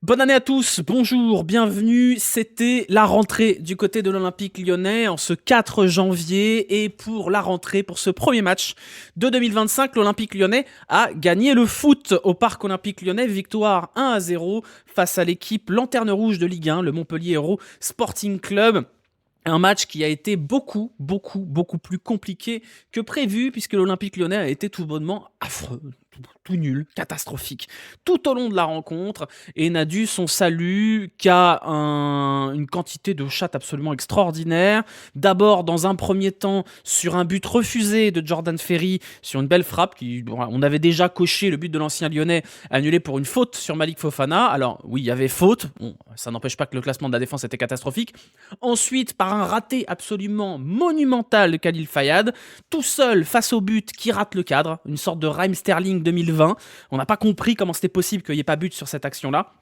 Bonne année à tous, bonjour, bienvenue. C'était la rentrée du côté de l'Olympique Lyonnais en ce 4 janvier. Et pour la rentrée, pour ce premier match de 2025, l'Olympique Lyonnais a gagné le foot au Parc Olympique Lyonnais. Victoire 1-0 face à l'équipe Lanterne Rouge de Ligue 1, le Montpellier Hérault Sporting Club. Un match qui a été beaucoup plus compliqué que prévu, puisque l'Olympique Lyonnais a été tout bonnement affreux, tout nul, catastrophique, tout au long de la rencontre, et n'a dû son salut qu'à une quantité de chattes absolument extraordinaire. D'abord, dans un premier temps, sur un but refusé de Jordan Ferry, sur une belle frappe, on avait déjà coché le but de l'ancien Lyonnais, annulé pour une faute sur Malik Fofana. Alors oui, il y avait faute, bon, ça n'empêche pas que le classement de la défense était catastrophique. Ensuite, par un raté absolument monumental de Khalil Fayad, tout seul face au but qui rate le cadre, une sorte de Raheem Sterling 2020. On n'a pas compris comment c'était possible qu'il n'y ait pas but sur cette action-là.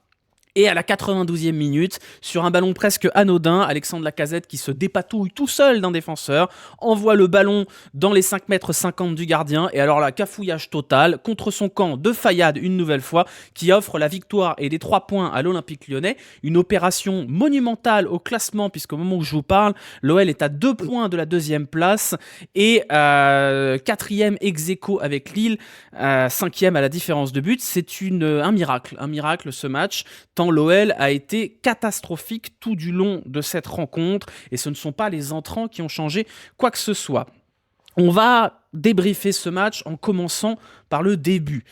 Et à la 92e minute, sur un ballon presque anodin, Alexandre Lacazette qui se dépatouille tout seul d'un défenseur, envoie le ballon dans les 5,50 m du gardien, et alors là, cafouillage total, contre son camp de Fayad une nouvelle fois, qui offre la victoire et les 3 points à l'Olympique Lyonnais. Une opération monumentale au classement, puisqu'au moment où je vous parle, l'OL est à 2 points de la deuxième place, et 4e ex-aequo avec Lille, 5e à la différence de but. C'est un miracle ce match, tant l'OL a été catastrophique tout du long de cette rencontre, et ce ne sont pas les entrants qui ont changé quoi que ce soit. On va débriefer ce match en commençant par le début.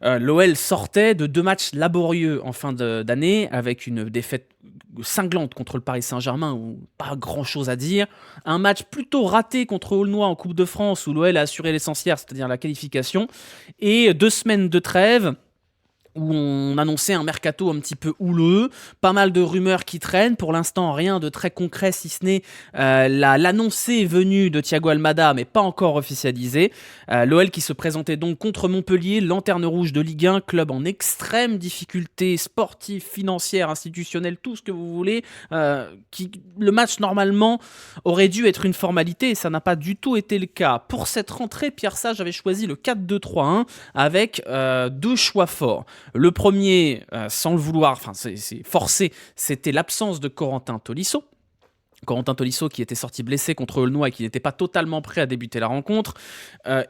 L'OL sortait de 2 matchs laborieux en fin d'année, avec une défaite cinglante contre le Paris Saint-Germain, où pas grand-chose à dire. Un match plutôt raté contre Aulnois en Coupe de France, où l'OL a assuré l'essentiel, c'est-à-dire la qualification. Et 2 semaines de trêve, où on annonçait un mercato un petit peu houleux, pas mal de rumeurs qui traînent, pour l'instant rien de très concret si ce n'est l'annoncé venue de Thiago Almada, mais pas encore officialisé. L'OL qui se présentait donc contre Montpellier, Lanterne Rouge de Ligue 1, club en extrême difficulté sportive, financière, institutionnelle, tout ce que vous voulez. Le match normalement aurait dû être une formalité, et ça n'a pas du tout été le cas. Pour cette rentrée, Pierre Sage avait choisi le 4-2-3-1 avec 2 choix forts. Le premier, sans le vouloir, c'est forcé, c'était l'absence de Corentin Tolisso. Corentin Tolisso qui était sorti blessé contre Aulnois et qui n'était pas totalement prêt à débuter la rencontre.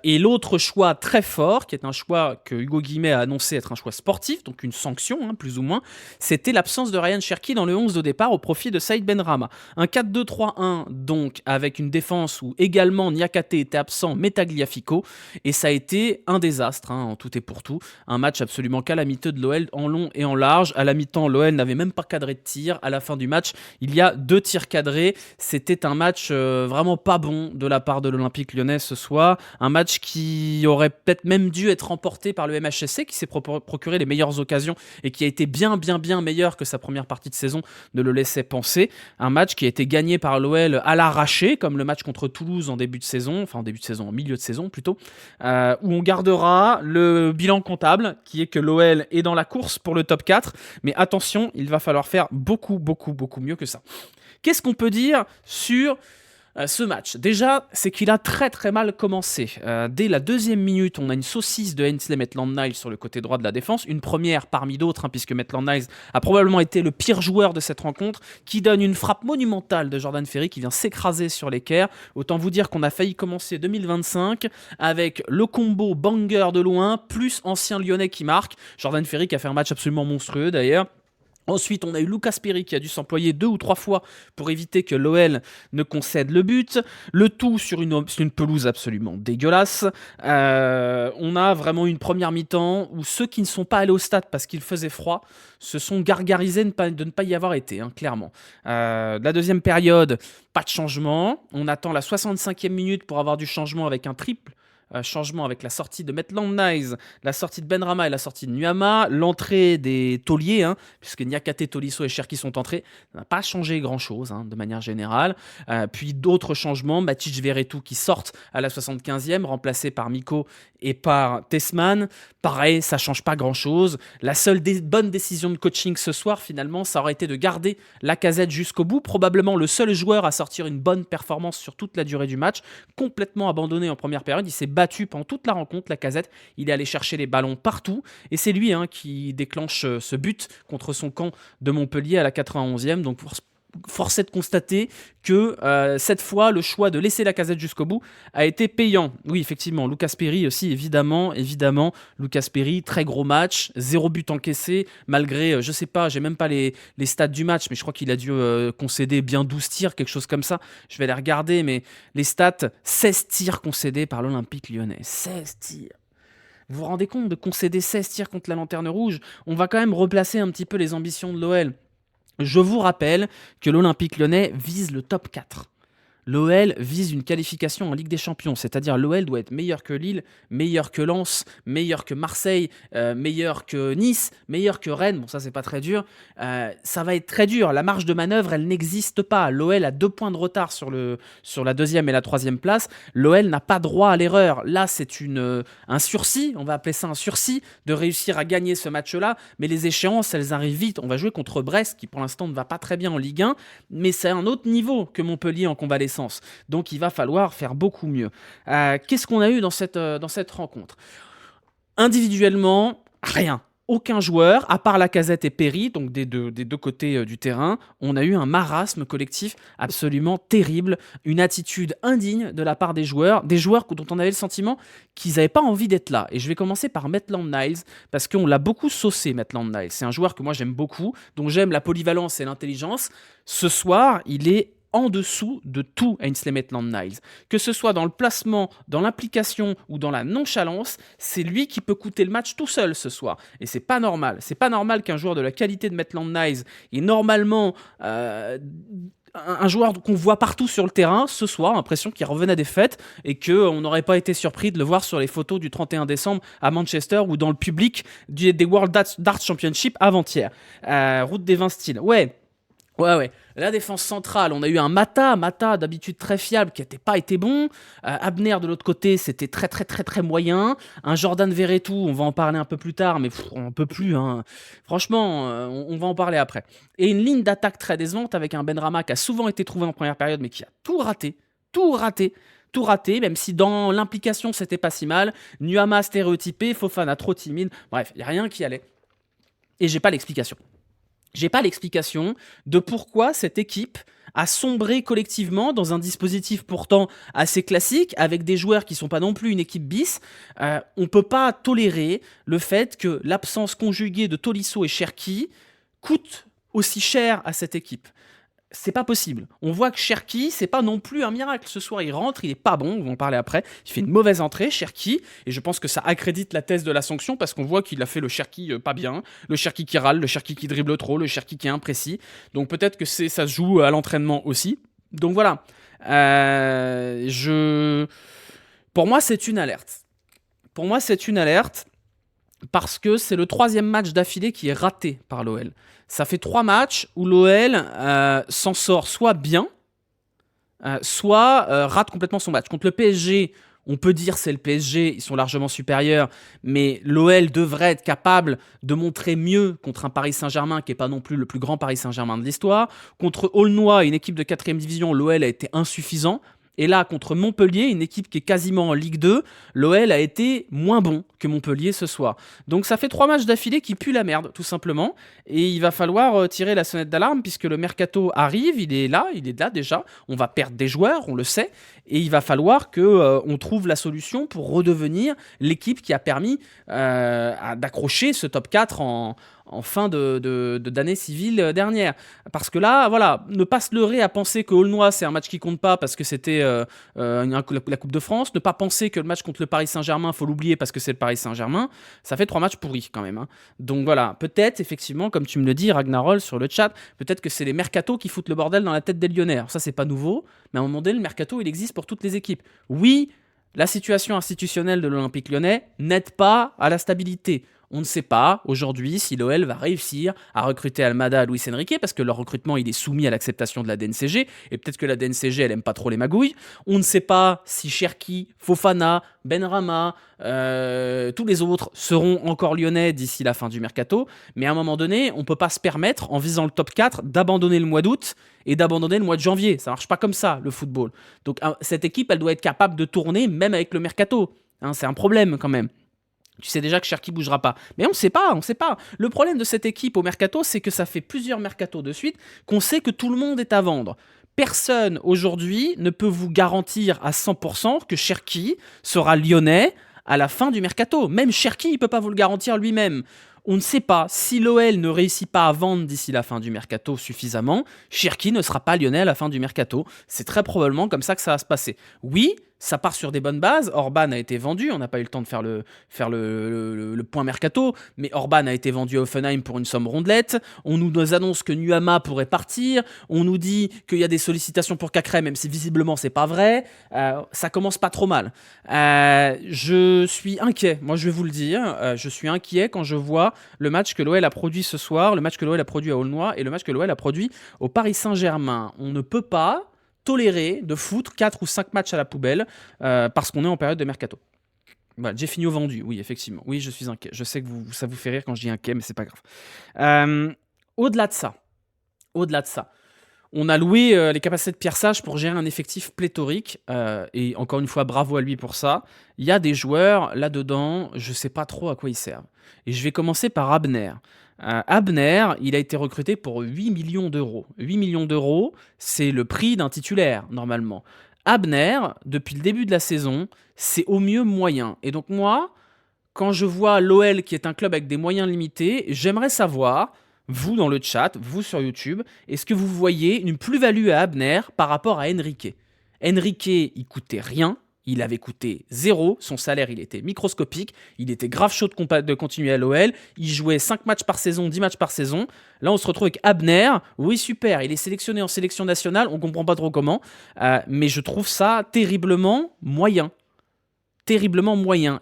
Et l'autre choix très fort, qui est un choix que Hugo Guillemette a annoncé être un choix sportif, donc une sanction, plus ou moins, c'était l'absence de Ryan Cherki dans le 11 de départ au profit de Saïd Benrahma. Un 4-2-3-1, donc, avec une défense où également Niakate était absent, mais Tagliafico, et ça a été un désastre, en tout et pour tout. Un match absolument calamiteux de l'OL en long et en large. À la mi-temps, l'OL n'avait même pas cadré de tir. À la fin du match, il y a 2 tirs cadrés. C'était un match vraiment pas bon de la part de l'Olympique Lyonnais ce soir. Un match qui aurait peut-être même dû être remporté par le MHSC, qui s'est procuré les meilleures occasions et qui a été bien meilleur que sa première partie de saison ne le laissait penser. Un match qui a été gagné par l'OL à l'arraché, comme le match contre Toulouse en milieu de saison plutôt, où on gardera le bilan comptable, qui est que l'OL est dans la course pour le top 4, mais attention, il va falloir faire beaucoup mieux que ça. Qu'est-ce qu'on peut dire sur ce match? Déjà, c'est qu'il a très mal commencé. Dès la 2e minute, on a une saucisse de Ainsley Maitland-Niles sur le côté droit de la défense, une première parmi d'autres, puisque Maitland-Niles a probablement été le pire joueur de cette rencontre, qui donne une frappe monumentale de Jordan Ferry qui vient s'écraser sur l'équerre. Autant vous dire qu'on a failli commencer 2025 avec le combo banger de loin, plus ancien Lyonnais qui marque. Jordan Ferry qui a fait un match absolument monstrueux d'ailleurs. Ensuite, on a eu Lucas Perry qui a dû s'employer 2 ou 3 fois pour éviter que l'OL ne concède le but. Le tout sur une pelouse absolument dégueulasse. On a vraiment une première mi-temps où ceux qui ne sont pas allés au stade parce qu'il faisait froid se sont gargarisés de ne pas y avoir été, clairement. La deuxième période, pas de changement. On attend la 65e minute pour avoir du changement avec un triple. Changement avec la sortie de Maitland-Niles, la sortie de Benrahma et la sortie de Nuama, l'entrée des tauliers, puisque Niakate, Tolisso et Cherki sont entrés. Ça n'a pas changé grand-chose de manière générale. Puis d'autres changements, Matic, Verretou qui sortent à la 75e, remplacés par Miko et par Tessman. Pareil, ça ne change pas grand-chose. La seule bonne décision de coaching ce soir, finalement, ça aurait été de garder Lacazette jusqu'au bout. Probablement le seul joueur à sortir une bonne performance sur toute la durée du match. Complètement abandonné en première période. Il s'est battu pendant toute la rencontre, Lacazette. Il est allé chercher les ballons partout et c'est lui qui déclenche ce but contre son camp de Montpellier à la 91e. Donc force est de constater que cette fois, le choix de laisser Lacazette jusqu'au bout a été payant. Oui, effectivement, Lucas Perry aussi, évidemment. Lucas Perry, très gros match, 0 but encaissé, malgré, je sais pas, j'ai même pas les stats du match, mais je crois qu'il a dû concéder bien 12 tirs, quelque chose comme ça. Je vais les regarder, mais les stats, 16 tirs concédés par l'Olympique Lyonnais. 16 tirs. Vous vous rendez compte de concéder 16 tirs contre la Lanterne Rouge? On va quand même replacer un petit peu les ambitions de l'OL. Je vous rappelle que l'Olympique Lyonnais vise le top 4. L'OL vise une qualification en Ligue des Champions, c'est-à-dire l'OL doit être meilleur que Lille, meilleur que Lens, meilleur que Marseille, meilleur que Nice, meilleur que Rennes. Bon, ça, c'est pas très dur. Ça va être très dur. La marge de manœuvre, elle n'existe pas. L'OL a 2 points de retard sur la 2e et la 3e place. L'OL n'a pas droit à l'erreur. Là, c'est un sursis, on va appeler ça un sursis, de réussir à gagner ce match-là. Mais les échéances, elles arrivent vite. On va jouer contre Brest, qui pour l'instant ne va pas très bien en Ligue 1, mais c'est un autre niveau que Montpellier en convalescence. Donc il va falloir faire beaucoup mieux. Qu'est-ce qu'on a eu dans cette rencontre? Individuellement, rien. Aucun joueur, à part Lacazette et Perry, donc des deux côtés du terrain, on a eu un marasme collectif absolument terrible, une attitude indigne de la part des joueurs dont on avait le sentiment qu'ils n'avaient pas envie d'être là. Et je vais commencer par Maitland-Niles, parce qu'on l'a beaucoup saucé, Maitland-Niles. C'est un joueur que moi j'aime beaucoup, dont j'aime la polyvalence et l'intelligence. Ce soir, il est en dessous de tout Ainsley Maitland-Niles. Que ce soit dans le placement, dans l'implication ou dans la nonchalance, c'est lui qui peut coûter le match tout seul ce soir. Et c'est pas normal. C'est pas normal qu'un joueur de la qualité de Maitland-Niles est normalement un joueur qu'on voit partout sur le terrain. Ce soir, l'impression qu'il revenait des fêtes et qu'on n'aurait pas été surpris de le voir sur les photos du 31 décembre à Manchester ou dans le public des World Darts Championship avant-hier. Route des 20 styles. Ouais. La défense centrale, on a eu un Mata d'habitude très fiable qui n'était pas été bon. Abner de l'autre côté, c'était très très très très moyen. Un Jordan Verretou, on va en parler un peu plus tard, mais on peut plus. Franchement, on va en parler après. Et une ligne d'attaque très décevante avec un Benrahma qui a souvent été trouvé en première période, mais qui a tout raté, même si dans l'implication c'était pas si mal. Nuama stéréotypé, Fofana trop timide. Bref, il n'y a rien qui allait. Et j'ai pas l'explication. J'ai pas l'explication de pourquoi cette équipe a sombré collectivement dans un dispositif pourtant assez classique, avec des joueurs qui sont pas non plus une équipe bis. On peut pas tolérer le fait que l'absence conjuguée de Tolisso et Cherki coûte aussi cher à cette équipe. C'est pas possible. On voit que Cherki, c'est pas non plus un miracle. Ce soir, il rentre, il est pas bon, on va en parler après. Il fait une mauvaise entrée, Cherki, et je pense que ça accrédite la thèse de la sanction parce qu'on voit qu'il a fait le Cherki pas bien, le Cherki qui râle, le Cherki qui dribble trop, le Cherki qui est imprécis. Donc peut-être que ça se joue à l'entraînement aussi. Donc voilà. Pour moi, c'est une alerte. Parce que c'est le 3e match d'affilée qui est raté par l'OL. Ça fait 3 matchs où l'OL s'en sort soit bien, soit rate complètement son match. Contre le PSG, on peut dire c'est le PSG, ils sont largement supérieurs, mais l'OL devrait être capable de montrer mieux contre un Paris Saint-Germain qui n'est pas non plus le plus grand Paris Saint-Germain de l'histoire. Contre Aulnois, une équipe de 4e division, l'OL a été insuffisant. Et là, contre Montpellier, une équipe qui est quasiment en Ligue 2, l'OL a été moins bon que Montpellier ce soir. Donc ça fait 3 matchs d'affilée qui puent la merde, tout simplement. Et il va falloir tirer la sonnette d'alarme puisque le mercato arrive, il est là déjà. On va perdre des joueurs, on le sait. Et il va falloir qu'on trouve la solution pour redevenir l'équipe qui a permis d'accrocher ce top 4 en fin d'année civile dernière. Parce que là, voilà, ne pas se leurrer à penser que Aulnois, c'est un match qui compte pas parce que c'était la Coupe de France, ne pas penser que le match contre le Paris Saint-Germain, faut l'oublier parce que c'est le Paris Saint-Germain, ça fait 3 matchs pourris quand même. Donc voilà, peut-être, effectivement, comme tu me le dis, Ragnarol, sur le chat, peut-être que c'est les mercatos qui foutent le bordel dans la tête des Lyonnais. Alors ça, c'est pas nouveau, mais à un moment donné, le mercato, il existe pour toutes les équipes. Oui, la situation institutionnelle de l'Olympique Lyonnais n'aide pas à la stabilité. On ne sait pas aujourd'hui si l'OL va réussir à recruter Almada, Luis Enrique, parce que leur recrutement il est soumis à l'acceptation de la DNCG, et peut-être que la DNCG elle aime pas trop les magouilles. On ne sait pas si Cherki, Fofana, Benrahma, tous les autres seront encore lyonnais d'ici la fin du mercato, mais à un moment donné, on peut pas se permettre, en visant le top 4, d'abandonner le mois d'août et d'abandonner le mois de janvier. Ça marche pas comme ça, le football. Donc cette équipe, elle doit être capable de tourner même avec le mercato. Hein, c'est un problème quand même. Tu sais déjà que Cherki bougera pas. Mais on sait pas. Le problème de cette équipe au mercato, c'est que ça fait plusieurs mercatos de suite qu'on sait que tout le monde est à vendre. Personne aujourd'hui ne peut vous garantir à 100% que Cherki sera lyonnais à la fin du mercato. Même Cherki, il peut pas vous le garantir lui-même. On ne sait pas. Si l'OL ne réussit pas à vendre d'ici la fin du mercato suffisamment, Cherki ne sera pas lyonnais à la fin du mercato. C'est très probablement comme ça que ça va se passer. Oui, ça part sur des bonnes bases. Orban a été vendu. On n'a pas eu le temps de faire le point mercato. Mais Orban a été vendu à Hoffenheim pour une somme rondelette. On nous annonce que Nuama pourrait partir. On nous dit qu'il y a des sollicitations pour Cacré, même si visiblement c'est pas vrai. Ça commence pas trop mal. Je suis inquiet. Moi, je vais vous le dire. Je suis inquiet quand je vois le match que l'OL a produit ce soir, le match que l'OL a produit à Aulnois et le match que l'OL a produit au Paris Saint-Germain. On ne peut pas tolérer de foutre 4 ou 5 matchs à la poubelle parce qu'on est en période de mercato. Voilà, Jeffinho vendu, oui, effectivement. Oui, je suis inquiet. Je sais que ça vous fait rire quand je dis inquiet, mais c'est pas grave. Au-delà de ça, on a loué les capacités de Pierre Sage pour gérer un effectif pléthorique. Et encore une fois, bravo à lui pour ça. Il y a des joueurs là-dedans, je sais pas trop à quoi ils servent. Et je vais commencer par Abner. Abner, il a été recruté pour 8 millions d'euros. 8 millions d'euros, c'est le prix d'un titulaire, normalement. Abner, depuis le début de la saison, c'est au mieux moyen. Et donc moi, quand je vois l'OL qui est un club avec des moyens limités, j'aimerais savoir, vous dans le chat, vous sur YouTube, est-ce que vous voyez une plus-value à Abner par rapport à Enrique ? Enrique, il coûtait rien. Il avait coûté 0, son salaire il était microscopique, il était grave chaud de continuer à l'OL, il jouait 5 matchs par saison, 10 matchs par saison. Là on se retrouve avec Abner, oui super, il est sélectionné en sélection nationale, on comprend pas trop comment, mais je trouve ça terriblement moyen.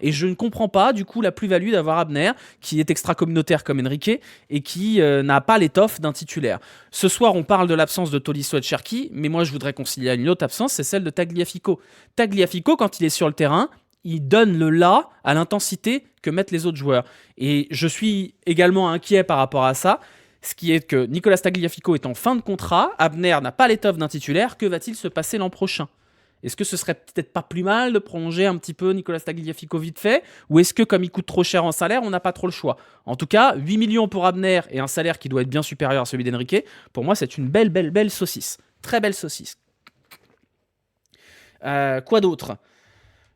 Et je ne comprends pas du coup la plus-value d'avoir Abner qui est extra-communautaire comme Enrique et qui n'a pas l'étoffe d'un titulaire. Ce soir on parle de l'absence de Tolisso et de Cherki, mais moi je voudrais qu'on signale une autre absence, c'est celle de Tagliafico. Tagliafico, quand il est sur le terrain, il donne le là à l'intensité que mettent les autres joueurs. Et je suis également inquiet par rapport à ça, ce qui est que Nicolas Tagliafico est en fin de contrat, Abner n'a pas l'étoffe d'un titulaire, que va-t-il se passer l'an prochain ? Est-ce que ce serait peut-être pas plus mal de prolonger un petit peu Nicolas Tagliafico vite fait ? Ou est-ce que comme il coûte trop cher en salaire, on n'a pas trop le choix ? En tout cas, 8 millions pour Abner et un salaire qui doit être bien supérieur à celui d'Enrique, pour moi c'est une belle saucisse. Très belle saucisse. Quoi d'autre ?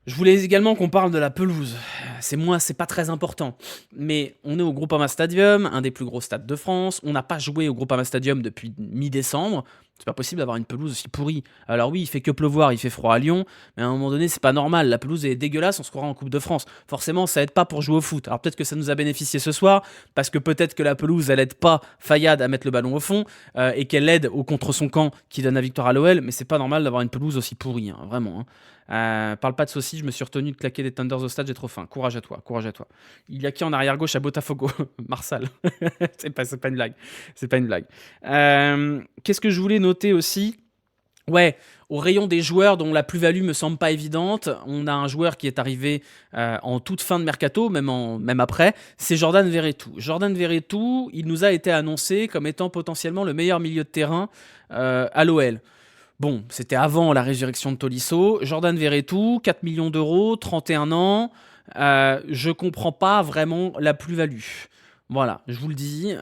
Je voulais également qu'on parle de la pelouse. C'est pas très important. Mais on est au Groupama Stadium, un des plus gros stades de France. On n'a pas joué au Groupama Stadium depuis mi-décembre. C'est pas possible d'avoir une pelouse aussi pourrie. Alors oui, il fait que pleuvoir, il fait froid à Lyon, mais à un moment donné, c'est pas normal. La pelouse est dégueulasse, on se croirait en Coupe de France. Forcément, ça aide pas pour jouer au foot. Alors peut-être que ça nous a bénéficié ce soir, parce que peut-être que la pelouse, elle aide pas Fayad à mettre le ballon au fond, et qu'elle aide au contre son camp qui donne la victoire à l'OL, mais c'est pas normal d'avoir une pelouse aussi pourrie, hein, vraiment. Parle pas de saucisse, je me suis retenu de claquer des Thunders au stade, j'ai trop faim. Courage à toi. Il y a qui en arrière gauche à Botafogo ? Marsal. c'est pas une blague. Qu'est-ce que je voulais noter aussi ? Ouais, au rayon des joueurs dont la plus-value me semble pas évidente, on a un joueur qui est arrivé en toute fin de mercato, même après, c'est Jordan Verretou. Jordan Verretou, il nous a été annoncé comme étant potentiellement le meilleur milieu de terrain à l'OL. Bon, c'était avant la résurrection de Tolisso. Jordan Verretou, 4 millions d'euros, 31 ans. Je comprends pas vraiment la plus-value. Voilà, je vous le dis,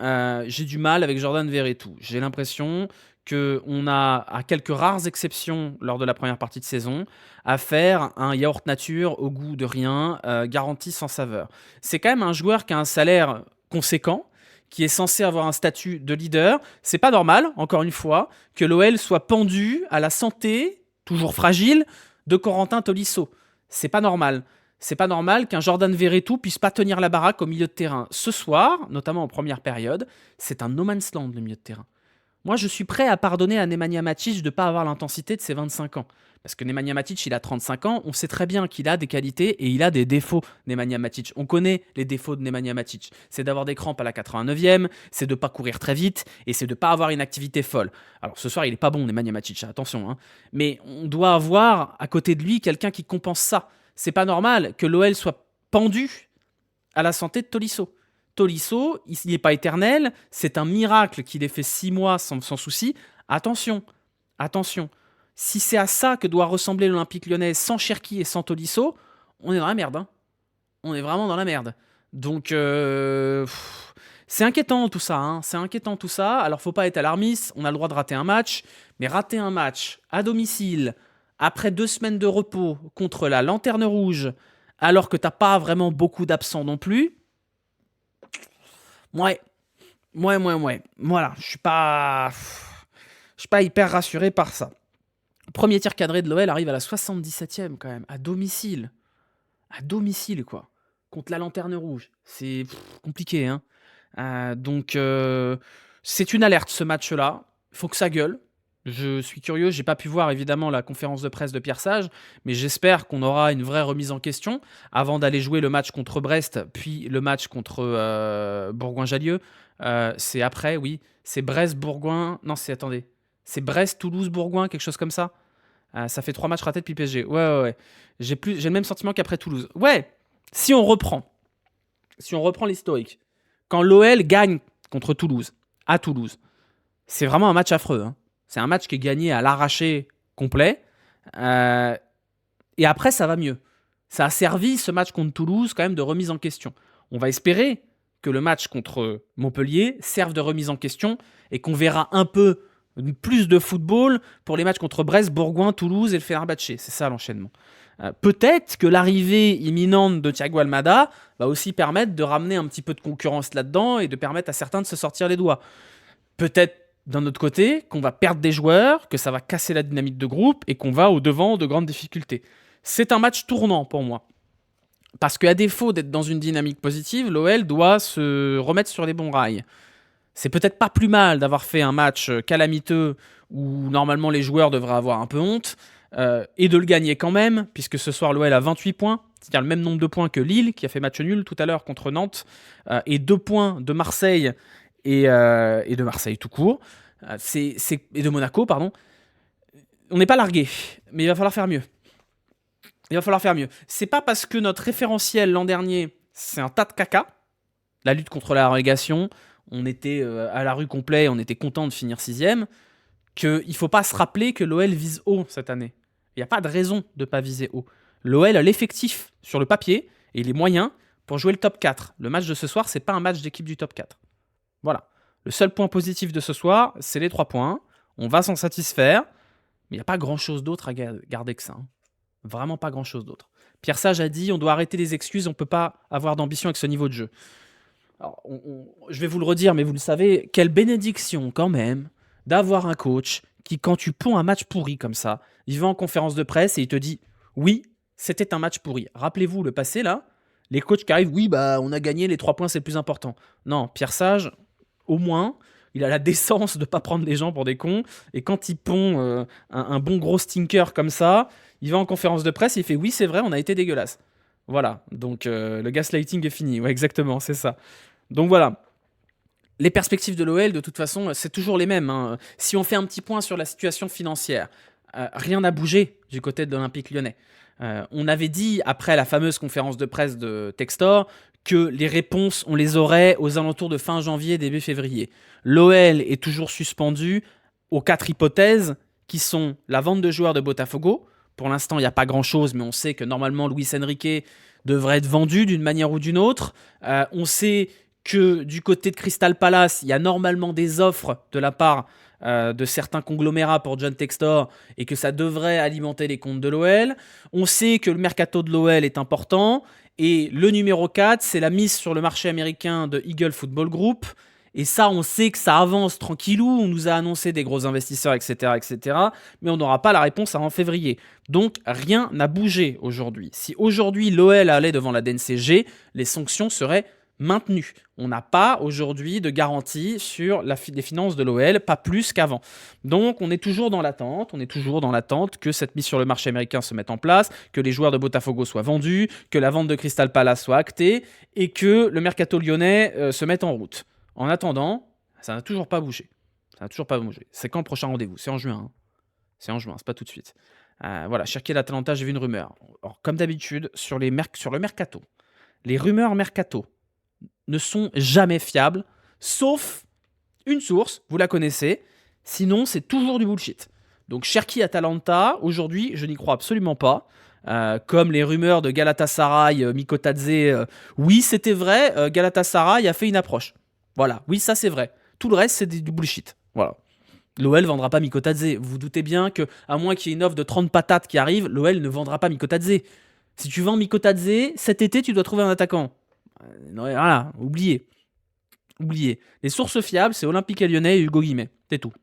j'ai du mal avec Jordan Verretou. J'ai l'impression qu'on a, à quelques rares exceptions lors de la première partie de saison, à faire un yaourt nature au goût de rien, garanti sans saveur. C'est quand même un joueur qui a un salaire conséquent, qui est censé avoir un statut de leader. C'est pas normal, encore une fois, que l'OL soit pendu à la santé, toujours fragile, de Corentin Tolisso. C'est pas normal. C'est pas normal qu'un Jordan Verretou puisse pas tenir la baraque au milieu de terrain. Ce soir, notamment en première période, c'est un no man's land le milieu de terrain. Moi, je suis prêt à pardonner à Nemanja Matic de ne pas avoir l'intensité de ses 25 ans. Parce que Nemanja Matic, il a 35 ans, on sait très bien qu'il a des qualités et il a des défauts, Nemanja Matic. On connaît les défauts de Nemanja Matic. C'est d'avoir des crampes à la 89e, c'est de ne pas courir très vite et c'est de ne pas avoir une activité folle. Alors ce soir, il n'est pas bon, Nemanja Matic, attention. Hein. Mais on doit avoir à côté de lui quelqu'un qui compense ça. C'est pas normal que l'OL soit pendu à la santé de Tolisso. Tolisso, il n'est pas éternel, c'est un miracle qu'il ait fait 6 mois sans souci. Attention. Si c'est à ça que doit ressembler l'Olympique Lyonnais sans Cherki et sans Tolisso, on est dans la merde. Hein. On est vraiment dans la merde. Donc, c'est inquiétant tout ça. Hein. C'est inquiétant tout ça. Alors, faut pas être alarmiste. On a le droit de rater un match. Mais rater un match à domicile, après 2 semaines de repos contre la Lanterne Rouge, alors que t'as pas vraiment beaucoup d'absents non plus, ouais. Voilà, je suis pas hyper rassuré par ça. Premier tir cadré de l'OL arrive à la 77e quand même, à domicile. À domicile, quoi. Contre la Lanterne Rouge. C'est compliqué, hein. Donc, c'est une alerte, ce match-là. Faut que ça gueule. Je suis curieux, j'ai pas pu voir évidemment la conférence de presse de Pierre Sage, mais j'espère qu'on aura une vraie remise en question avant d'aller jouer le match contre Brest, puis le match contre Bourgoin-Jallieu. C'est après, oui. C'est Brest-Bourgoin. Non, attendez. C'est Brest-Toulouse-Bourgoin, quelque chose comme ça. Ça fait 3 matchs ratés depuis PSG. Ouais. J'ai le même sentiment qu'après Toulouse. Ouais, si on reprend l'historique, quand l'OL gagne contre Toulouse, à Toulouse, c'est vraiment un match affreux. Hein. C'est un match qui est gagné à l'arraché complet. Et après, ça va mieux. Ça a servi, ce match contre Toulouse, quand même, de remise en question. On va espérer que le match contre Montpellier serve de remise en question et qu'on verra un peu plus de football pour les matchs contre Brest, Bourgoin, Toulouse et le Fenerbahçe. C'est ça l'enchaînement. Peut-être que l'arrivée imminente de Thiago Almada va aussi permettre de ramener un petit peu de concurrence là-dedans et de permettre à certains de se sortir les doigts. Peut-être d'un autre côté qu'on va perdre des joueurs, que ça va casser la dynamique de groupe et qu'on va au-devant de grandes difficultés. C'est un match tournant pour moi. Parce qu'à défaut d'être dans une dynamique positive, l'OL doit se remettre sur les bons rails. C'est peut-être pas plus mal d'avoir fait un match calamiteux où normalement les joueurs devraient avoir un peu honte, et de le gagner quand même, puisque ce soir l'OL a 28 points, c'est-à-dire le même nombre de points que Lille, qui a fait match nul tout à l'heure contre Nantes, et 2 points de Marseille et de Marseille tout court, et de Monaco, pardon. On n'est pas largué, mais il va falloir faire mieux. C'est pas parce que notre référentiel l'an dernier, c'est un tas de caca, la lutte contre la relégation, on était à la rue complet, on était content de finir 6ème, qu'il ne faut pas se rappeler que l'OL vise haut cette année. Il n'y a pas de raison de ne pas viser haut. L'OL a l'effectif sur le papier et les moyens pour jouer le top 4. Le match de ce soir, c'est pas un match d'équipe du top 4. Voilà. Le seul point positif de ce soir, c'est les 3 points. On va s'en satisfaire, mais il n'y a pas grand-chose d'autre à garder que ça. Hein. Vraiment pas grand-chose d'autre. Pierre Sage a dit, on doit arrêter les excuses, on ne peut pas avoir d'ambition avec ce niveau de jeu. Alors, je vais vous le redire, mais vous le savez, quelle bénédiction quand même d'avoir un coach qui, quand tu ponds un match pourri comme ça, il va en conférence de presse et il te dit « Oui, c'était un match pourri ». Rappelez-vous le passé, là, les coachs qui arrivent « Oui, bah, on a gagné, les 3 points, c'est le plus important ». Non, Pierre Sage, au moins, il a la décence de ne pas prendre les gens pour des cons. Et quand il pond un bon gros stinker comme ça, il va en conférence de presse et il fait « Oui, c'est vrai, on a été dégueulasse ». Voilà, donc le gaslighting est fini. Ouais, exactement, c'est ça. Donc voilà. Les perspectives de l'OL, de toute façon, c'est toujours les mêmes. Hein. Si on fait un petit point sur la situation financière, rien n'a bougé du côté de l'Olympique Lyonnais. On avait dit, après la fameuse conférence de presse de Textor, que les réponses, on les aurait aux alentours de fin janvier, début février. L'OL est toujours suspendu aux 4 hypothèses qui sont la vente de joueurs de Botafogo. Pour l'instant, il n'y a pas grand-chose, mais on sait que normalement, Luis Enrique devrait être vendu d'une manière ou d'une autre. On sait que du côté de Crystal Palace, il y a normalement des offres de la part de certains conglomérats pour John Textor et que ça devrait alimenter les comptes de l'OL. On sait que le mercato de l'OL est important et le numéro 4, c'est la mise sur le marché américain de Eagle Football Group. Et ça, on sait que ça avance tranquillou, on nous a annoncé des gros investisseurs, etc., mais on n'aura pas la réponse avant février. Donc, rien n'a bougé aujourd'hui. Si aujourd'hui l'OL allait devant la DNCG, les sanctions seraient maintenues. On n'a pas aujourd'hui de garantie sur les finances de l'OL, pas plus qu'avant. Donc, on est toujours dans l'attente, que cette mise sur le marché américain se mette en place, que les joueurs de Botafogo soient vendus, que la vente de Crystal Palace soit actée, et que le mercato lyonnais se mette en route. En attendant, ça n'a toujours pas bougé. C'est quand le prochain rendez-vous ? C'est en juin. Hein. C'est pas tout de suite. Voilà, Cherki l'Atalanta, j'ai vu une rumeur. Alors, comme d'habitude, sur le mercato, les rumeurs mercato ne sont jamais fiables, sauf une source, vous la connaissez, sinon c'est toujours du bullshit. Donc Cherki Atalanta, aujourd'hui, je n'y crois absolument pas. comme les rumeurs de Galatasaray, Mikotadze. Oui, c'était vrai, Galatasaray a fait une approche. Voilà, oui, ça c'est vrai. Tout le reste, c'est du bullshit. Voilà. L'OL vendra pas Mikotadze. Vous vous doutez bien que, à moins qu'il y ait une offre de 30 patates qui arrive, l'OL ne vendra pas Mikotadze. Si tu vends Mikotadze, cet été, tu dois trouver un attaquant. Voilà, oubliez. Oubliez. Les sources fiables, c'est Olympique Lyonnais et Hugo Guimet. C'est tout.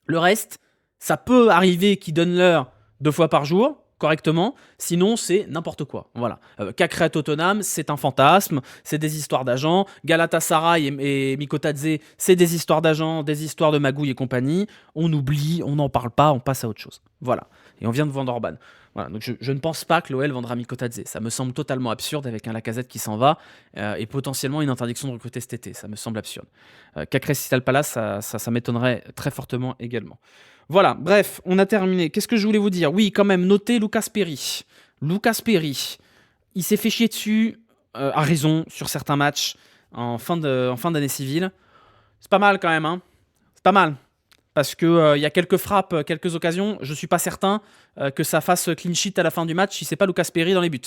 Le reste, ça peut arriver qu'ils donnent l'heure 2 fois par jour, correctement. Sinon, c'est n'importe quoi. Voilà. Cacré à Tottenham, c'est un fantasme. C'est des histoires d'agents. Galatasaray et Mikotadze, c'est des histoires d'agents, des histoires de magouilles et compagnie. On oublie, on n'en parle pas, on passe à autre chose. Voilà. Et on vient de vendre Orban. Voilà, donc je ne pense pas que l'OL vendra Mikotadze. Ça me semble totalement absurde avec un Lacazette qui s'en va et potentiellement une interdiction de recruter cet été. Ça me semble absurde. Cacré Crystal Palace, ça m'étonnerait très fortement également. Voilà, bref, on a terminé. Qu'est-ce que je voulais vous dire? Oui, quand même, notez Lucas Perry. Lucas Perry, il s'est fait chier dessus, à raison, sur certains matchs en fin d'année civile. C'est pas mal quand même, hein. C'est pas mal. Parce qu'il y a quelques frappes, quelques occasions. Je suis pas certain que ça fasse clean sheet à la fin du match si c'est pas Lucas Perry dans les buts.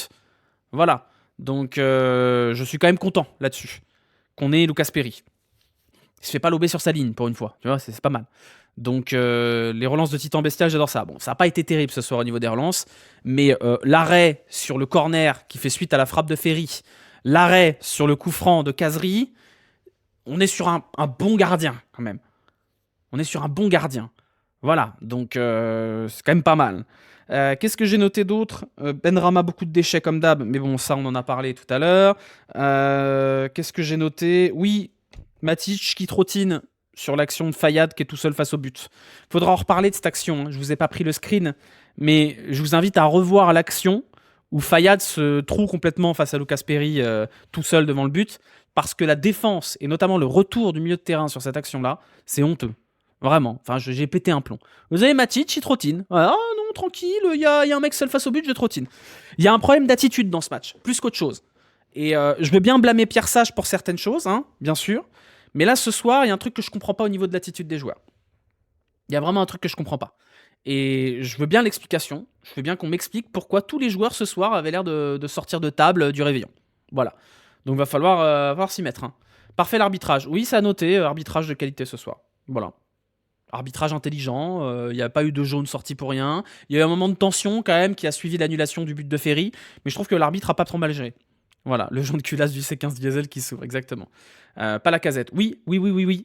Voilà. Donc je suis quand même content là-dessus. Qu'on ait Lucas Perry. Il se fait pas lober sur sa ligne pour une fois. Tu vois, c'est pas mal. Donc les relances de Titan Bestial, j'adore ça. Bon, ça n'a pas été terrible ce soir au niveau des relances. Mais l'arrêt sur le corner qui fait suite à la frappe de Ferry, l'arrêt sur le coup franc de Kazri, on est sur un bon gardien quand même. On est sur un bon gardien. Voilà, donc c'est quand même pas mal. Qu'est-ce que j'ai noté d'autre? Benrahma, beaucoup de déchets comme d'hab, mais bon, ça on en a parlé tout à l'heure. Qu'est-ce que j'ai noté? Oui, Matic qui trottine sur l'action de Fayad qui est tout seul face au but. Faudra en reparler de cette action, hein. Je vous ai pas pris le screen, mais je vous invite à revoir l'action où Fayad se trouve complètement face à Lucas Perry tout seul devant le but, parce que la défense, et notamment le retour du milieu de terrain sur cette action-là, c'est honteux. Vraiment, enfin j'ai pété un plomb. Vous avez Matic, il trottine. Ah non, tranquille, il y a un mec seul face au but, je trottine. Il y a un problème d'attitude dans ce match, plus qu'autre chose. Et je veux bien blâmer Pierre Sage pour certaines choses, hein, bien sûr. Mais là, ce soir, il y a un truc que je comprends pas au niveau de l'attitude des joueurs. Il y a vraiment un truc que je comprends pas. Et je veux bien l'explication. Je veux bien qu'on m'explique pourquoi tous les joueurs ce soir avaient l'air de sortir de table du réveillon. Voilà. Donc va falloir s'y mettre, hein. Parfait l'arbitrage. Oui, ça a noté, arbitrage de qualité ce soir. Voilà. Arbitrage intelligent, il n'y a pas eu de jaune sorti pour rien. Il y a eu un moment de tension quand même qui a suivi l'annulation du but de Ferry, mais je trouve que l'arbitre a pas trop mal géré. Voilà, le jaune culasse du C15 diesel qui s'ouvre, exactement. Pas Lacazette. Oui,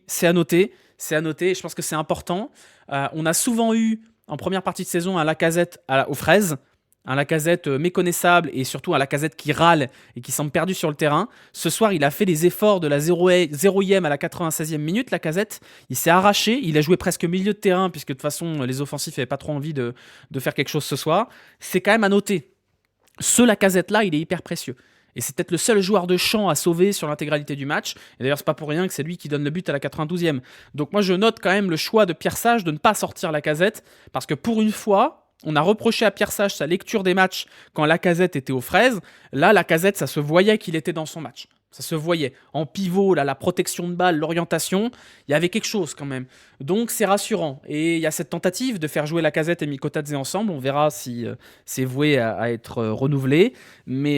c'est à noter. C'est à noter, je pense que c'est important. On a souvent eu, en première partie de saison, un Lacazette aux fraises, un Lacazette méconnaissable et surtout un Lacazette qui râle et qui semble perdu sur le terrain. Ce soir, il a fait les efforts de la 0e à la 96e minute, Lacazette. Il s'est arraché, il a joué presque milieu de terrain puisque de toute façon, les offensifs n'avaient pas trop envie de faire quelque chose ce soir. C'est quand même à noter. Ce Lacazette-là, il est hyper précieux. Et c'est peut-être le seul joueur de champ à sauver sur l'intégralité du match. Et d'ailleurs, c'est pas pour rien que c'est lui qui donne le but à la 92e. Donc moi, je note quand même le choix de Pierre Sage de ne pas sortir Lacazette, parce que pour une fois, on a reproché à Pierre Sage sa lecture des matchs quand Lacazette était aux fraises. Là, Lacazette, ça se voyait qu'il était dans son match. Ça se voyait. En pivot, là, la protection de balle, l'orientation, il y avait quelque chose quand même. Donc c'est rassurant. Et il y a cette tentative de faire jouer Lacazette et Mikotadze ensemble. On verra si c'est voué à être renouvelé. Mais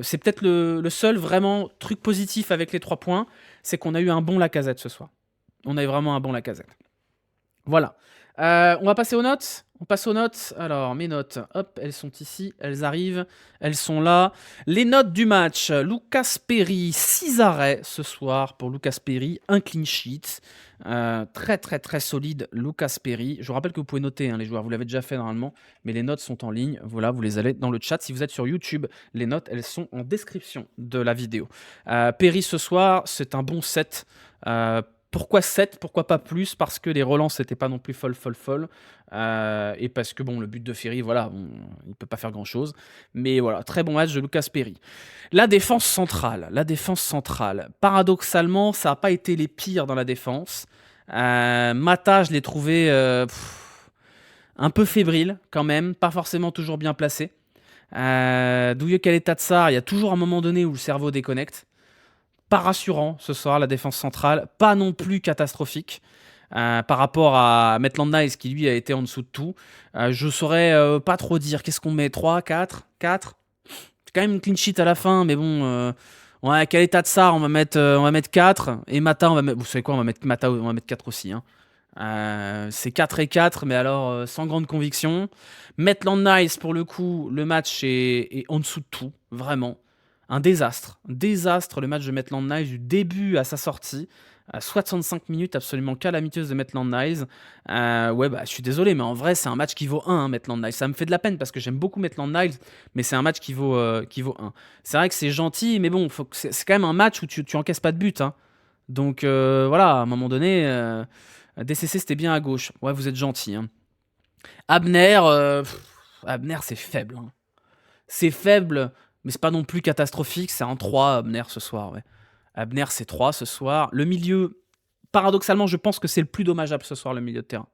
c'est peut-être le seul vraiment truc positif avec les 3 points, c'est qu'on a eu un bon Lacazette ce soir. On a eu vraiment un bon Lacazette. Voilà. On va passer aux notes. On passe aux notes. Alors, mes notes, hop, elles sont ici, elles arrivent, elles sont là. Les notes du match. Lucas Perry, 6 arrêts ce soir pour Lucas Perry, un clean sheet. Très, très, très solide, Lucas Perry. Je vous rappelle que vous pouvez noter, hein, les joueurs, vous l'avez déjà fait normalement, mais les notes sont en ligne. Voilà, vous les allez dans le chat. Si vous êtes sur YouTube, les notes, elles sont en description de la vidéo. Perry ce soir, c'est un bon set. Pourquoi 7? Pourquoi pas plus? Parce que les relances n'étaient pas non plus folles. Et parce que bon, le but de Ferry, voilà, il ne peut pas faire grand-chose. Mais voilà, très bon match de Lucas Perry. La défense centrale. Paradoxalement, ça n'a pas été les pires dans la défense. Mata, je l'ai trouvé un peu fébrile quand même, pas forcément toujours bien placé. Douye Kaletatsar, il y a toujours un moment donné où le cerveau déconnecte. Pas rassurant ce soir, la défense centrale, pas non plus catastrophique. par rapport à Maitland Niles qui lui a été en dessous de tout. Je saurais pas trop dire. Qu'est-ce qu'on met? 3, 4, 4. C'est quand même une clean sheet à la fin, mais bon. Ouais, quel état de ça? On va mettre 4. Et Mata, vous savez quoi? On va mettre Mata, on va mettre 4 aussi. Hein. C'est 4 et 4, mais alors sans grande conviction. Maitland Niles, pour le coup, le match est en dessous de tout, vraiment. Un désastre. Désastre, le match de Maitland Niles du début à sa sortie. 65 minutes absolument calamiteuses de Maitland Niles. Ouais, bah, je suis désolé, mais en vrai, c'est un match qui vaut 1, hein, Maitland Niles. Ça me fait de la peine parce que j'aime beaucoup Maitland Niles, mais c'est un match qui vaut 1. C'est vrai que c'est gentil, mais bon, c'est quand même un match où tu encaisses pas de but. Hein. Donc voilà, à un moment donné, DCC c'était bien à gauche. Ouais, vous êtes gentil. Hein. Abner, Abner c'est faible. Hein. C'est faible, mais c'est pas non plus catastrophique. C'est un 3, Abner, ce soir. Ouais. Abner, c'est 3 ce soir. Le milieu, paradoxalement, je pense que c'est le plus dommageable ce soir, le milieu de terrain.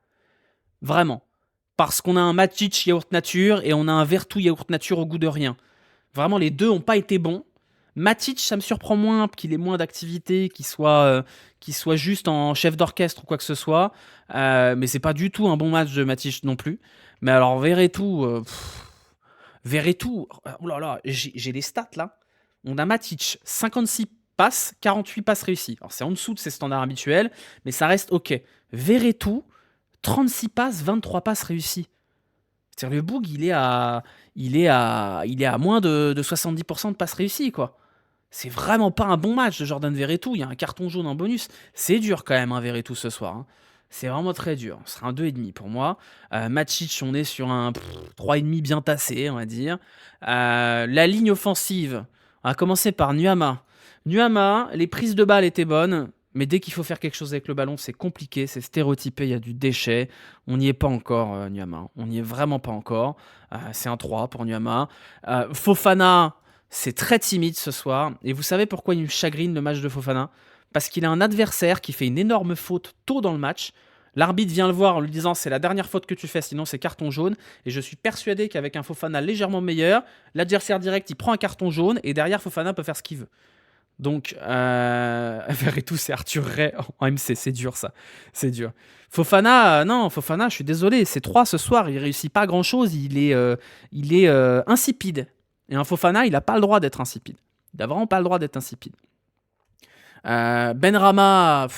Vraiment. Parce qu'on a un Matic yaourt nature et on a un Vertou yaourt nature au goût de rien. Vraiment, les deux n'ont pas été bons. Matic, ça me surprend moins qu'il ait moins d'activité, qu'il soit juste en chef d'orchestre ou quoi que ce soit. Mais c'est pas du tout un bon match de Matic non plus. Mais alors, Verretou, oh là là, j'ai les stats là. On a Matic, 56 passes, 48 passes réussies. Alors c'est en dessous de ses standards habituels, mais ça reste ok. Verretou, 36 passes, 23 passes réussies. C'est-à-dire le Boug, il est à moins de 70% de passes réussies, quoi. C'est vraiment pas un bon match de Jordan Verretou. Il y a un carton jaune en bonus. C'est dur quand même, un Verretou ce soir. Hein. C'est vraiment très dur. Ce sera un 2,5 pour moi. Matic, on est sur un 3,5 bien tassé, on va dire. La ligne offensive, on va commencer par Nuama. Nuama, les prises de balles étaient bonnes, mais dès qu'il faut faire quelque chose avec le ballon, c'est compliqué, c'est stéréotypé, il y a du déchet. On n'y est pas encore, Nuama. On n'y est vraiment pas encore. C'est un 3 pour Nuama. Fofana, c'est très timide ce soir. Et vous savez pourquoi il me chagrine le match de Fofana? Parce qu'il a un adversaire qui fait une énorme faute tôt dans le match. L'arbitre vient le voir en lui disant c'est la dernière faute que tu fais, sinon c'est carton jaune. Et je suis persuadé qu'avec un Fofana légèrement meilleur, l'adversaire direct il prend un carton jaune et derrière Fofana peut faire ce qu'il veut. Donc, Verretou, c'est Arthur Ray en MC, c'est dur ça, c'est dur. Fofana, non, Fofana, je suis désolé, c'est 3 ce soir, il réussit pas grand chose, il est insipide. Et un Fofana, il a pas le droit d'être insipide. Il a vraiment pas le droit d'être insipide. Benrahma,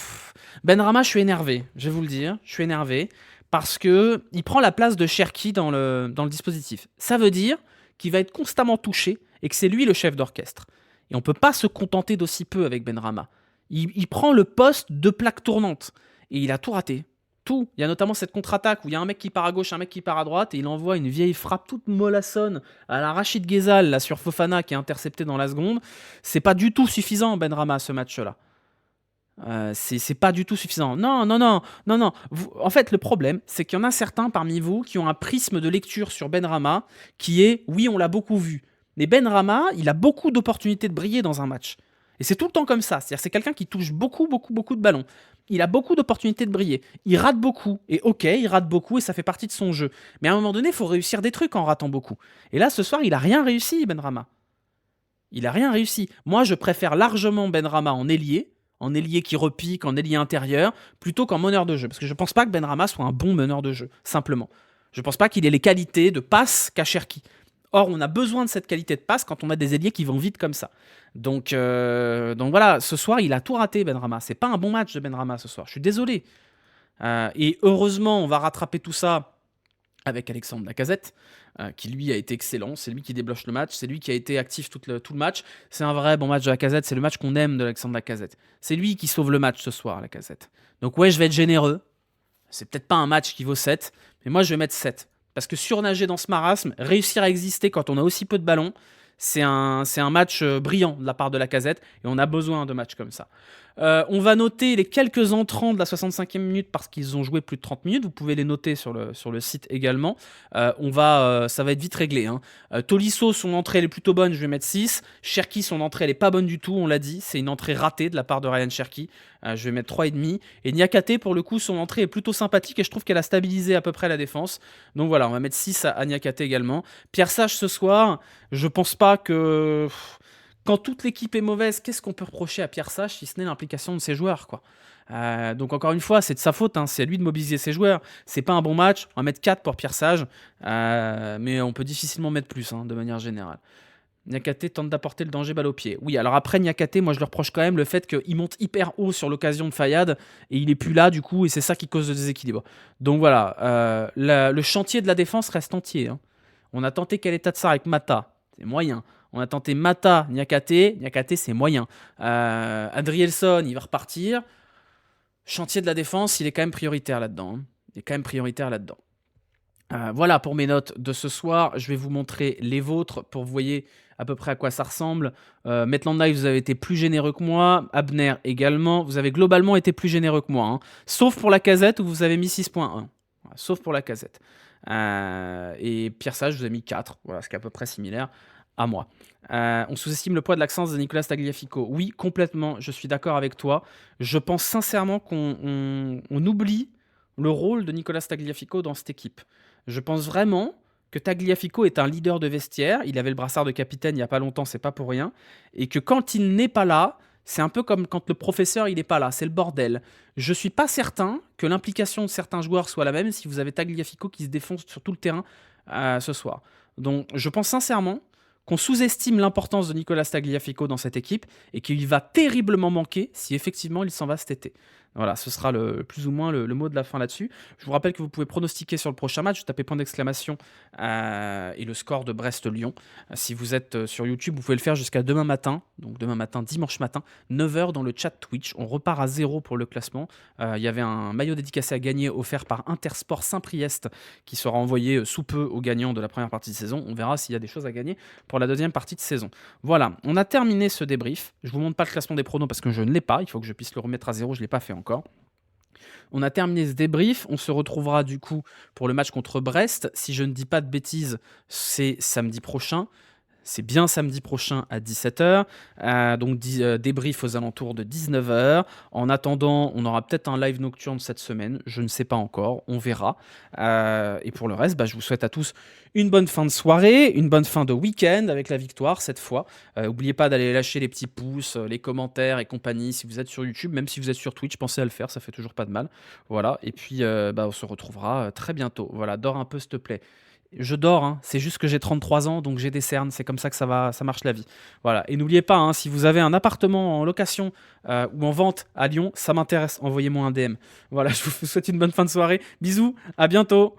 Benrahma, je suis énervé, je vais vous le dire, je suis énervé parce que il prend la place de Cherki dans le dispositif. Ça veut dire qu'il va être constamment touché et que c'est lui le chef d'orchestre. Et on ne peut pas se contenter d'aussi peu avec Benrahma. Il prend le poste de plaque tournante. Et il a tout raté. Tout. Il y a notamment cette contre-attaque où il y a un mec qui part à gauche, un mec qui part à droite, et il envoie une vieille frappe toute mollassonne à la Rachid Ghezal là, sur Fofana qui est intercepté dans la seconde. C'est pas du tout suffisant, Benrahma, ce match-là. C'est pas du tout suffisant. Non. En fait, le problème, c'est qu'il y en a certains parmi vous qui ont un prisme de lecture sur Benrahma qui est, oui, on l'a beaucoup vu. Mais Benrahma, il a beaucoup d'opportunités de briller dans un match. Et c'est tout le temps comme ça. C'est-à-dire c'est quelqu'un qui touche beaucoup de ballons. Il a beaucoup d'opportunités de briller. Il rate beaucoup. Et ok, il rate beaucoup et ça fait partie de son jeu. Mais à un moment donné, il faut réussir des trucs en ratant beaucoup. Et là, ce soir, il a rien réussi, Benrahma. Il a rien réussi. Moi, je préfère largement Benrahma en ailier qui repique, en ailier intérieur, plutôt qu'en meneur de jeu. Parce que je pense pas que Benrahma soit un bon meneur de jeu, simplement. Je pense pas qu'il ait les qualités de passe qu'a Cherki. Or, on a besoin de cette qualité de passe quand on a des ailiers qui vont vite comme ça. Donc voilà, ce soir, il a tout raté, Benrahma. C'est pas un bon match de Benrahma ce soir. Je suis désolé. Et heureusement, on va rattraper tout ça avec Alexandre Lacazette, qui lui a été excellent. C'est lui qui débloque le match. C'est lui qui a été actif tout le match. C'est un vrai bon match de Lacazette. C'est le match qu'on aime de Alexandre Lacazette. C'est lui qui sauve le match ce soir, Lacazette. Donc ouais, je vais être généreux. C'est peut-être pas un match qui vaut 7, mais moi, je vais mettre 7. Parce que surnager dans ce marasme, réussir à exister quand on a aussi peu de ballons, c'est un match brillant de la part de Lacazette et on a besoin de matchs comme ça. On va noter les quelques entrants de la 65e minute parce qu'ils ont joué plus de 30 minutes. Vous pouvez les noter sur le site également. Ça va être vite réglé. Hein. Tolisso, son entrée elle est plutôt bonne, je vais mettre 6. Cherki, son entrée elle est pas bonne du tout, on l'a dit. C'est une entrée ratée de la part de Ryan Cherki. Je vais mettre 3,5. Et Niakate, pour le coup, son entrée est plutôt sympathique et je trouve qu'elle a stabilisé à peu près la défense. Donc voilà, on va mettre 6 à Niakate également. Pierre Sage ce soir, je pense pas que... Quand toute l'équipe est mauvaise, qu'est-ce qu'on peut reprocher à Pierre Sage si ce n'est l'implication de ses joueurs, quoi. Donc encore une fois, c'est de sa faute, hein, c'est à lui de mobiliser ses joueurs. C'est pas un bon match, on va mettre 4 pour Pierre Sage, mais on peut difficilement mettre plus, hein, de manière générale. Niakate tente d'apporter le danger balle au pied. Oui, alors après Niakate, moi je le reproche quand même le fait qu'il monte hyper haut sur l'occasion de Fayad et il est plus là du coup et c'est ça qui cause le déséquilibre. Donc voilà, le chantier de la défense reste entier, hein. On a tenté Kaleta Tsar avec Mata, c'est moyen. On a tenté Mata, Niakate c'est moyen. Adrielson, il va repartir. Chantier de la défense, il est quand même prioritaire là-dedans, hein. Il est quand même prioritaire là-dedans. Voilà pour mes notes de ce soir. Je vais vous montrer les vôtres pour que vous voyez à peu près à quoi ça ressemble. Maitland Niles, vous avez été plus généreux que moi. Abner également. Vous avez globalement été plus généreux que moi, hein. Sauf pour la casette où vous avez mis 6.1. Voilà, sauf pour la casette. Et Pierre Sage, je vous ai mis 4. Voilà, ce qui est à peu près similaire à moi. On sous-estime le poids de l'accent de Nicolas Tagliafico. Oui, complètement. Je suis d'accord avec toi. Je pense sincèrement qu'on oublie le rôle de Nicolas Tagliafico dans cette équipe. Je pense vraiment que Tagliafico est un leader de vestiaire. Il avait le brassard de capitaine il n'y a pas longtemps, c'est pas pour rien. Et que quand il n'est pas là, c'est un peu comme quand le professeur il n'est pas là, c'est le bordel. Je suis pas certain que l'implication de certains joueurs soit la même si vous avez Tagliafico qui se défonce sur tout le terrain ce soir. Donc je pense sincèrement qu'on sous-estime l'importance de Nicolas Tagliafico dans cette équipe et qu'il va terriblement manquer si effectivement il s'en va cet été. Voilà, ce sera plus ou moins le mot de la fin là-dessus. Je vous rappelle que vous pouvez pronostiquer sur le prochain match, tapez point d'exclamation et le score de Brest-Lyon. Si vous êtes sur YouTube, vous pouvez le faire jusqu'à demain matin, donc demain matin, dimanche matin, 9h dans le chat Twitch. On repart à 0 pour le classement. Il y avait un maillot dédicacé à gagner offert par Intersport Saint-Priest qui sera envoyé sous peu aux gagnants de la première partie de saison. On verra s'il y a des choses à gagner pour la deuxième partie de saison. Voilà, on a terminé ce débrief. Je vous montre pas le classement des pronos parce que je ne l'ai pas. Il faut que je puisse le remettre à 0. Je ne l'ai pas fait encore. On a terminé ce débrief. On se retrouvera du coup pour le match contre Brest. Si je ne dis pas de bêtises, c'est samedi prochain. C'est bien samedi prochain à 17h. Donc débrief aux alentours de 19h. En attendant, on aura peut-être un live nocturne cette semaine. Je ne sais pas encore. On verra. Et pour le reste, je vous souhaite à tous une bonne fin de soirée, une bonne fin de week-end avec la victoire cette fois. N'oubliez pas d'aller lâcher les petits pouces, les commentaires et compagnie. Si vous êtes sur YouTube, même si vous êtes sur Twitch, pensez à le faire. Ça fait toujours pas de mal. Voilà. Et puis, on se retrouvera très bientôt. Voilà. Dors un peu, s'il te plaît. Je dors, hein. C'est juste que j'ai 33 ans, donc j'ai des cernes, c'est comme ça que ça marche la vie. Voilà. Et n'oubliez pas, hein, si vous avez un appartement en location ou en vente à Lyon, ça m'intéresse, envoyez-moi un DM. Voilà, je vous souhaite une bonne fin de soirée. Bisous, à bientôt.